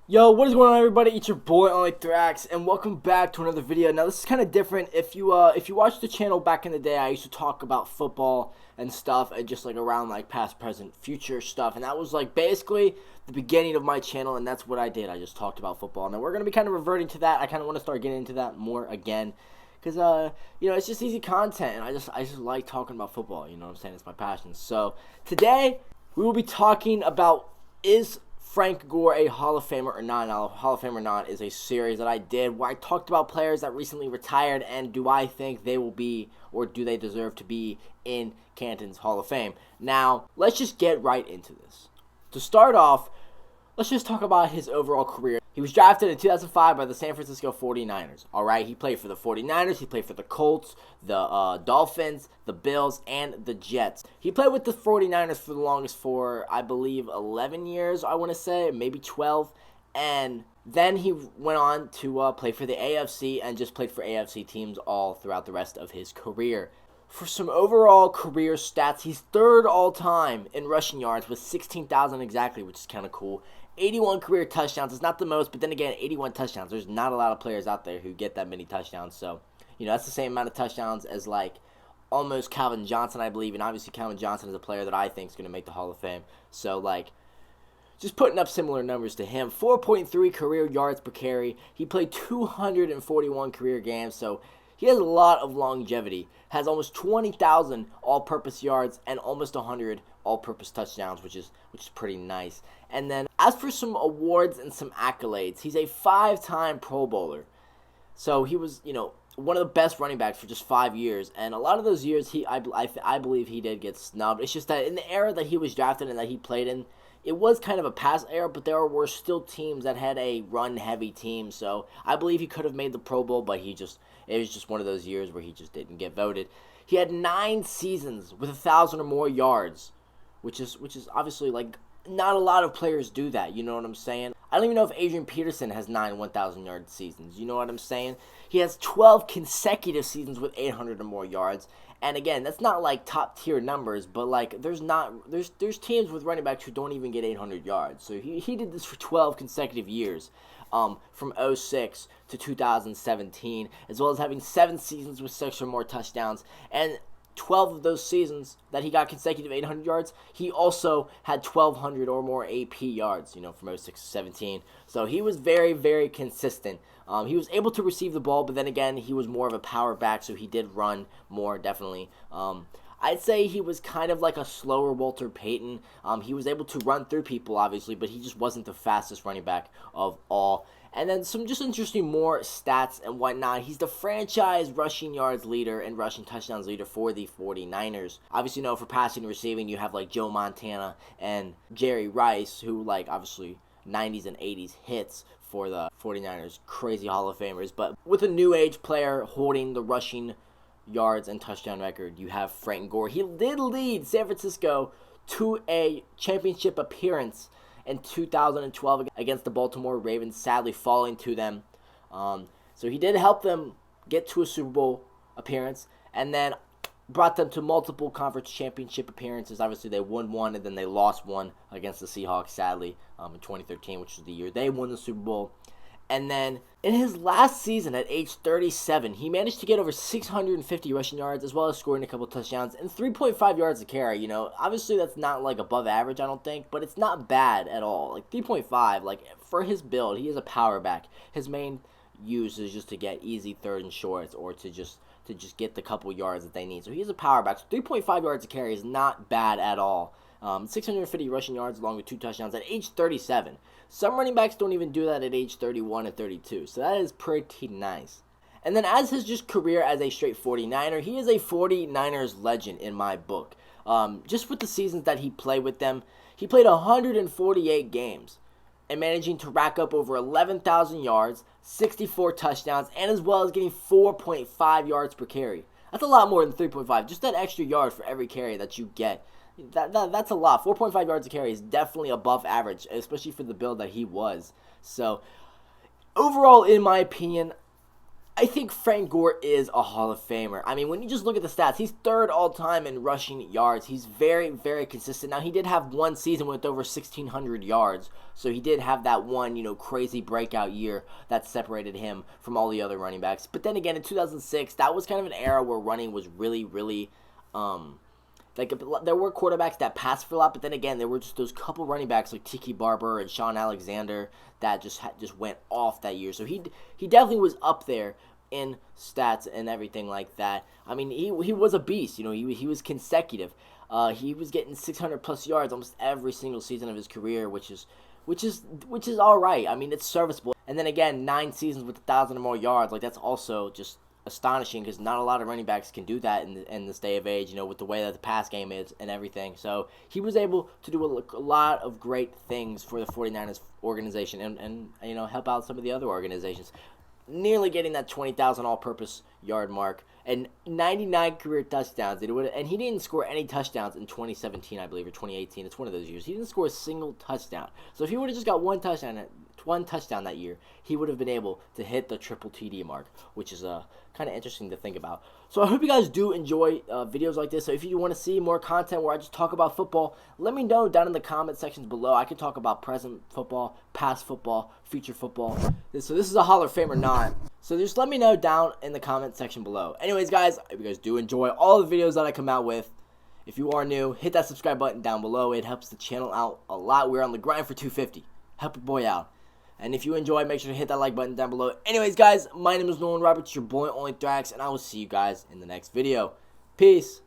Yo, what is going on, everybody? It's your boy Thrax, and welcome back to another video. Now, this is kind of different. If you watched the channel back in the day, I used to talk about football and stuff, and just like around like past, present, future stuff, and that was like basically the beginning of my channel, and that's what I did. I just talked about football. Now we're gonna be kind of reverting to that. I kind of want to start getting into that more again, because it's just easy content, and I just like talking about football. You know what I'm saying? It's my passion. So today we will be talking about is Frank Gore a Hall of Famer or not? Now, Hall of Fame or not is a series that I did where I talked about players that recently retired and do I think they will be or do they deserve to be in Canton's Hall of Fame. Now, let's just get right into this. To start off, let's just talk about his overall career. He was drafted in 2005 by the San Francisco 49ers. All right, he played for the 49ers, he played for the Colts, the Dolphins, the Bills, and the Jets. He played with the 49ers for the longest for, I believe, 11 years, I want to say, maybe 12. And then he went on to play for the AFC and just played for AFC teams all throughout the rest of his career. For some overall career stats, he's third all-time in rushing yards with 16,000 exactly, which is kind of cool. 81 career touchdowns is not the most, but then again, 81 touchdowns. There's not a lot of players out there who get that many touchdowns. So, that's the same amount of touchdowns as like almost Calvin Johnson, I believe. And obviously, Calvin Johnson is a player that I think is going to make the Hall of Fame. So, just putting up similar numbers to him. 4.3 career yards per carry. He played 241 career games, so he has a lot of longevity. Has almost 20,000 all-purpose yards and almost 100 all-purpose touchdowns, which is pretty nice. And then as for some awards and some accolades, he's a 5-time Pro Bowler. So he was, one of the best running backs for just 5 years. And a lot of those years, I believe he did get snubbed. It's just that in the era that he was drafted and that he played in, it was kind of a pass era, but there were still teams that had a run-heavy team. So I believe he could have made the Pro Bowl, but it was just one of those years where he just didn't get voted. He had 9 seasons with 1,000 or more yards, which is obviously like not a lot of players do that. You know what I'm saying? I don't even know if Adrian Peterson has 9 1,000-yard seasons. You know what I'm saying? He has 12 consecutive seasons with 800 or more yards. And again, that's not like top tier numbers, but like there's teams with running backs who don't even get 800 yards. So he did this for 12 consecutive years, from 06 to 2017, as well as having 7 seasons with 6 or more touchdowns. And 12 of those seasons that he got consecutive 800 yards, he also had 1,200 or more AP yards, from 06 to 17. So he was very, very consistent. He was able to receive the ball, but then again, he was more of a power back, so he did run more, definitely. I'd say he was kind of like a slower Walter Payton. He was able to run through people, obviously, but he just wasn't the fastest running back of all. And then some just interesting more stats and whatnot. He's the franchise rushing yards leader and rushing touchdowns leader for the 49ers. Obviously, for passing and receiving, you have like Joe Montana and Jerry Rice, who obviously 90s and 80s hits for the 49ers, crazy Hall of Famers. But with a new age player holding the rushing yards and touchdown record, you have Frank Gore. He did lead San Francisco to a championship appearance in 2012 against the Baltimore Ravens, sadly falling to them. So he did help them get to a Super Bowl appearance, and then brought them to multiple conference championship appearances. Obviously, they won one, and then they lost one against the Seahawks, sadly, in 2013, which was the year they won the Super Bowl. And then in his last season at age 37, he managed to get over 650 rushing yards, as well as scoring a couple touchdowns and 3.5 yards a carry. Obviously that's not like above average, I don't think, but it's not bad at all. Like 3.5, for his build, he is a power back. His main use is just to get easy third and shorts, or to just get the couple yards that they need. So he's a power back. So 3.5 yards a carry is not bad at all. 650 rushing yards along with 2 touchdowns at age 37. Some running backs don't even do that at age 31 and 32, so that is pretty nice. And then as his just career as a straight 49er, he is a 49ers legend in my book. Just with the seasons that he played with them, he played 148 games and managing to rack up over 11,000 yards, 64 touchdowns, and as well as getting 4.5 yards per carry. That's a lot more than 3.5. Just that extra yard for every carry that you get. That's a lot. 4.5 yards a carry is definitely above average, especially for the build that he was. So, overall, in my opinion, I think Frank Gore is a Hall of Famer. I mean, when you just look at the stats, he's third all-time in rushing yards. He's very, very consistent. Now, he did have one season with over 1,600 yards, so he did have that one, crazy breakout year that separated him from all the other running backs. But then again, in 2006, that was kind of an era where running was really, really, there were quarterbacks that passed for a lot, but then again, there were just those couple running backs like Tiki Barber and Sean Alexander that just went off that year. So he definitely was up there in stats and everything like that. I mean, he was a beast. He was consecutive. He was getting 600 plus yards almost every single season of his career, which is all right. I mean, it's serviceable. And then again, 9 seasons with 1,000 or more yards, like that's also just astonishing because not a lot of running backs can do that in this day of age, with the way that the pass game is and everything. So he was able to do a lot of great things for the 49ers organization and help out some of the other organizations. Nearly getting that 20,000 all-purpose yard mark and 99 career touchdowns. And he didn't score any touchdowns in 2017, I believe, or 2018. It's one of those years. He didn't score a single touchdown. So if he would have just got one touchdown that year, he would have been able to hit the triple TD mark, which is kind of interesting to think about. So I hope you guys do enjoy videos like this. So if you want to see more content where I just talk about football, let me know down in the comment sections below. I can talk about present football, past football, future football. So this is a Hall of Fame or not. So just let me know down in the comment section below. Anyways, guys, I hope you guys do enjoy all the videos that I come out with. If you are new, hit that subscribe button down below. It helps the channel out a lot. We're on the grind for 250. Help your boy out. And if you enjoy, make sure to hit that like button down below. Anyways, guys, my name is Nolan Roberts, your boy only Thrax, and I will see you guys in the next video. Peace.